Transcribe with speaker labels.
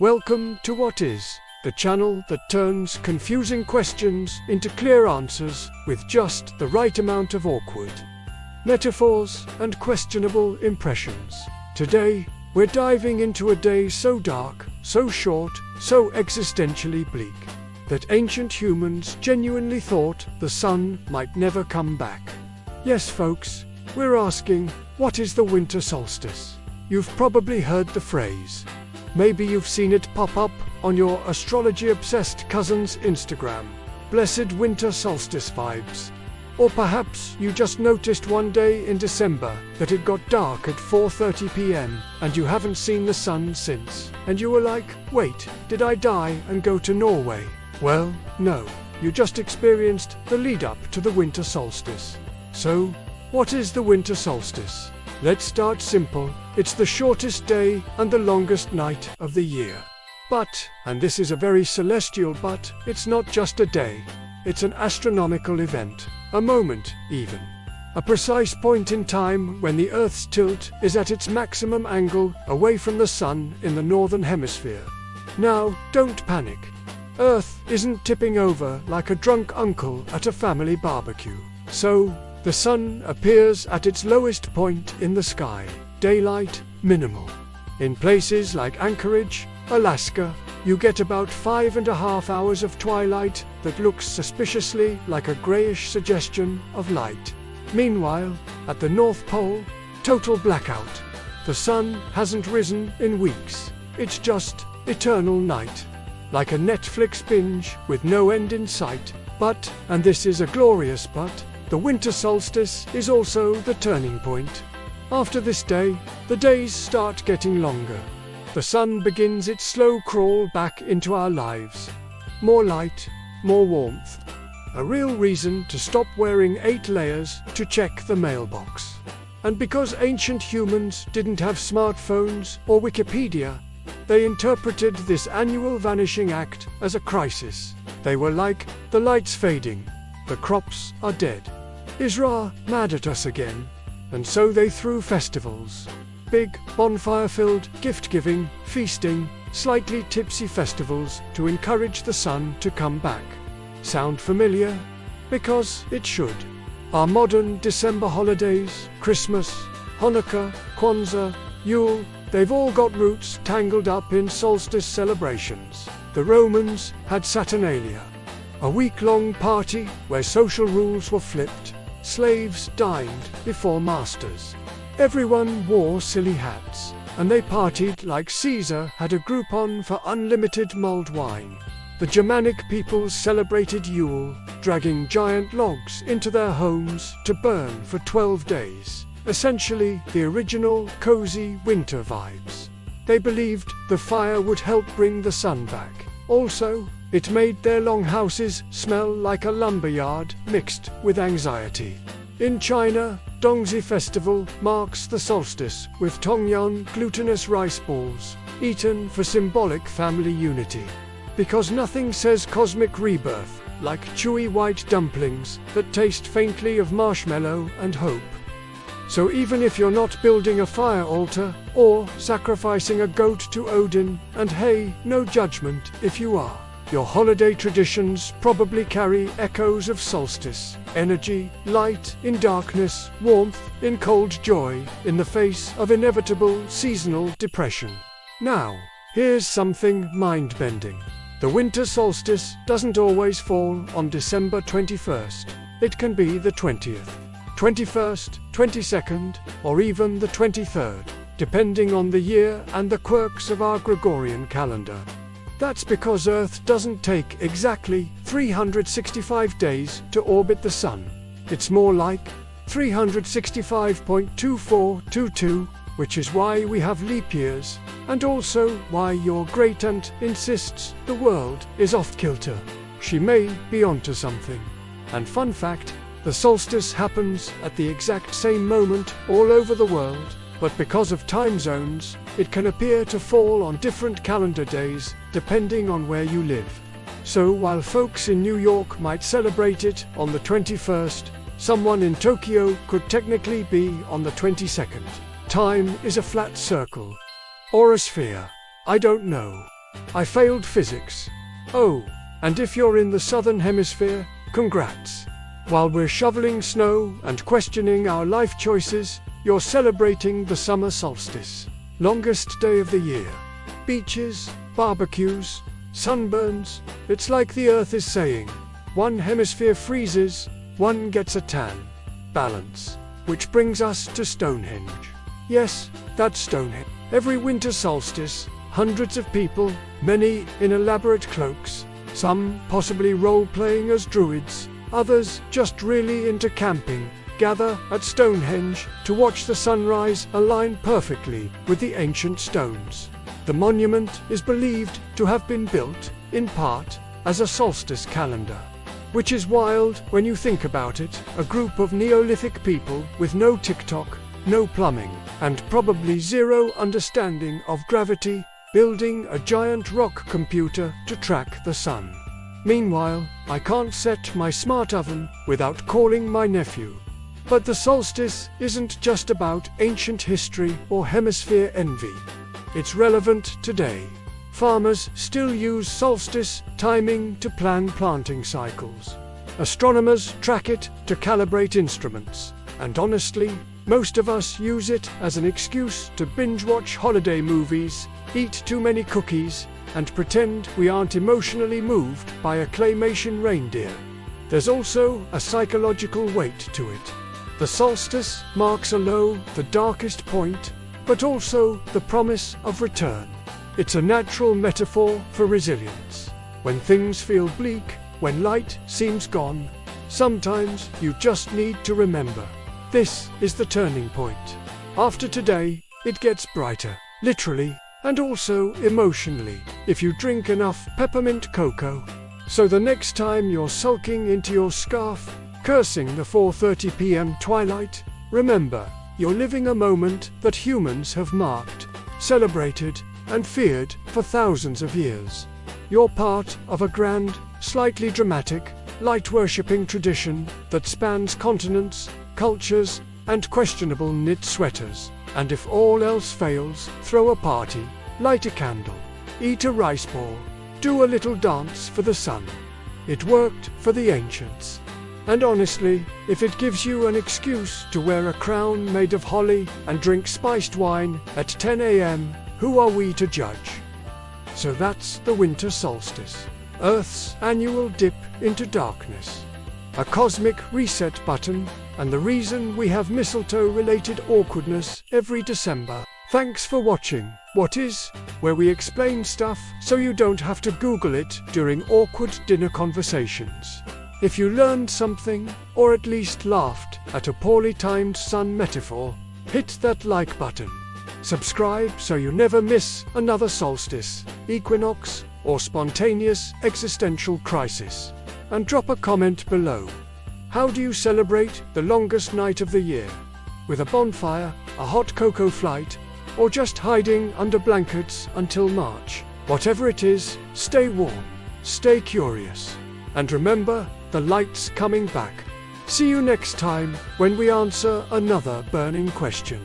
Speaker 1: Welcome to What Is, the channel that turns confusing questions into clear answers with just the right amount of awkward metaphors and questionable impressions. Today, we're diving into a day so dark, so short, so existentially bleak, that ancient humans genuinely thought the sun might never come back. Yes, folks, we're asking, what is the winter solstice? You've probably heard the phrase. Maybe you've seen it pop up on your astrology-obsessed cousin's Instagram. Blessed winter solstice vibes. Or perhaps you just noticed one day in December that it got dark at 4:30 p.m. and you haven't seen the sun since. And you were like, wait, did I die and go to Norway? Well, no. You just experienced the lead-up to the winter solstice. So, what is the winter solstice? Let's start simple. It's the shortest day and the longest night of the year. But, and this is a very celestial but, it's not just a day. It's an astronomical event. A moment, even. A precise point in time when the Earth's tilt is at its maximum angle away from the Sun in the Northern Hemisphere. Now, don't panic. Earth isn't tipping over like a drunk uncle at a family barbecue. So, the Sun appears at its lowest point in the sky. Daylight, minimal. In places like Anchorage, Alaska, you get about 5.5 hours of twilight that looks suspiciously like a grayish suggestion of light. Meanwhile, at the North Pole, total blackout. The sun hasn't risen in weeks. It's just eternal night. Like a Netflix binge with no end in sight. But, and this is a glorious but, the winter solstice is also the turning point. After this day, the days start getting longer. The sun begins its slow crawl back into our lives. More light, more warmth. A real reason to stop wearing 8 layers to check the mailbox. And because ancient humans didn't have smartphones or Wikipedia, they interpreted this annual vanishing act as a crisis. They were like, the light's fading, the crops are dead. Is Ra mad at us again? And so they threw festivals. Big, bonfire-filled, gift-giving, feasting, slightly tipsy festivals to encourage the sun to come back. Sound familiar? Because it should. Our modern December holidays, Christmas, Hanukkah, Kwanzaa, Yule, they've all got roots tangled up in solstice celebrations. The Romans had Saturnalia, a week-long party where social rules were flipped. Slaves dined before masters. Everyone wore silly hats, and they partied like Caesar had a Groupon for unlimited mulled wine. The Germanic peoples celebrated Yule, dragging giant logs into their homes to burn for 12 days. Essentially, the original cozy winter vibes. They believed the fire would help bring the sun back. Also, it made their long houses smell like a lumberyard mixed with anxiety. In China, Dongzhi festival marks the solstice with tongyan glutinous rice balls, eaten for symbolic family unity. Because nothing says cosmic rebirth like chewy white dumplings that taste faintly of marshmallow and hope. So even if you're not building a fire altar or sacrificing a goat to Odin, and hey, no judgment if you are, your holiday traditions probably carry echoes of solstice, energy, light in darkness, warmth in cold joy, in the face of inevitable seasonal depression. Now, here's something mind-bending. The winter solstice doesn't always fall on December 21st. It can be the 20th, 21st, 22nd, or even the 23rd, depending on the year and the quirks of our Gregorian calendar. That's because Earth doesn't take exactly 365 days to orbit the Sun. It's more like 365.2422, which is why we have leap years, and also why your great-aunt insists the world is off-kilter. She may be onto something. And fun fact, the solstice happens at the exact same moment all over the world, but because of time zones, it can appear to fall on different calendar days, depending on where you live. So while folks in New York might celebrate it on the 21st, someone in Tokyo could technically be on the 22nd. Time is a flat circle. Or a sphere. I don't know. I failed physics. Oh, and if you're in the Southern Hemisphere, congrats. While we're shoveling snow and questioning our life choices, you're celebrating the summer solstice. Longest day of the year. Beaches, barbecues, sunburns. It's like the Earth is saying, one hemisphere freezes, one gets a tan. Balance. Which brings us to Stonehenge. Yes, that's Stonehenge. Every winter solstice, hundreds of people, many in elaborate cloaks, some possibly role-playing as druids, others just really into camping, gather at Stonehenge to watch the sunrise align perfectly with the ancient stones. The monument is believed to have been built, in part, as a solstice calendar. Which is wild when you think about it, a group of Neolithic people with no TikTok, no plumbing, and probably zero understanding of gravity, building a giant rock computer to track the sun. Meanwhile, I can't set my smart oven without calling my nephew. But the solstice isn't just about ancient history or hemisphere envy. It's relevant today. Farmers still use solstice timing to plan planting cycles. Astronomers track it to calibrate instruments. And honestly, most of us use it as an excuse to binge-watch holiday movies, eat too many cookies, and pretend we aren't emotionally moved by a claymation reindeer. There's also a psychological weight to it. The solstice marks a low, the darkest point, but also the promise of return. It's a natural metaphor for resilience. When things feel bleak, when light seems gone, sometimes you just need to remember. This is the turning point. After today, it gets brighter, literally, and also emotionally, if you drink enough peppermint cocoa. So the next time you're sulking into your scarf, cursing the 4:30 p.m. twilight, remember, you're living a moment that humans have marked, celebrated, and feared for thousands of years. You're part of a grand, slightly dramatic, light-worshipping tradition that spans continents, cultures, and questionable knit sweaters. And if all else fails, throw a party, light a candle, eat a rice ball, do a little dance for the sun. It worked for the ancients. And honestly, if it gives you an excuse to wear a crown made of holly and drink spiced wine at 10 a.m., who are we to judge? So that's the winter solstice, Earth's annual dip into darkness. A cosmic reset button, and the reason we have mistletoe-related awkwardness every December. Thanks for watching What Is, where we explain stuff so you don't have to Google it during awkward dinner conversations. If you learned something, or at least laughed at a poorly timed sun metaphor, hit that like button. Subscribe so you never miss another solstice, equinox, or spontaneous existential crisis. And drop a comment below. How do you celebrate the longest night of the year? With a bonfire, a hot cocoa flight, or just hiding under blankets until March? Whatever it is, stay warm, stay curious, and remember, the light's coming back. See you next time when we answer another burning question.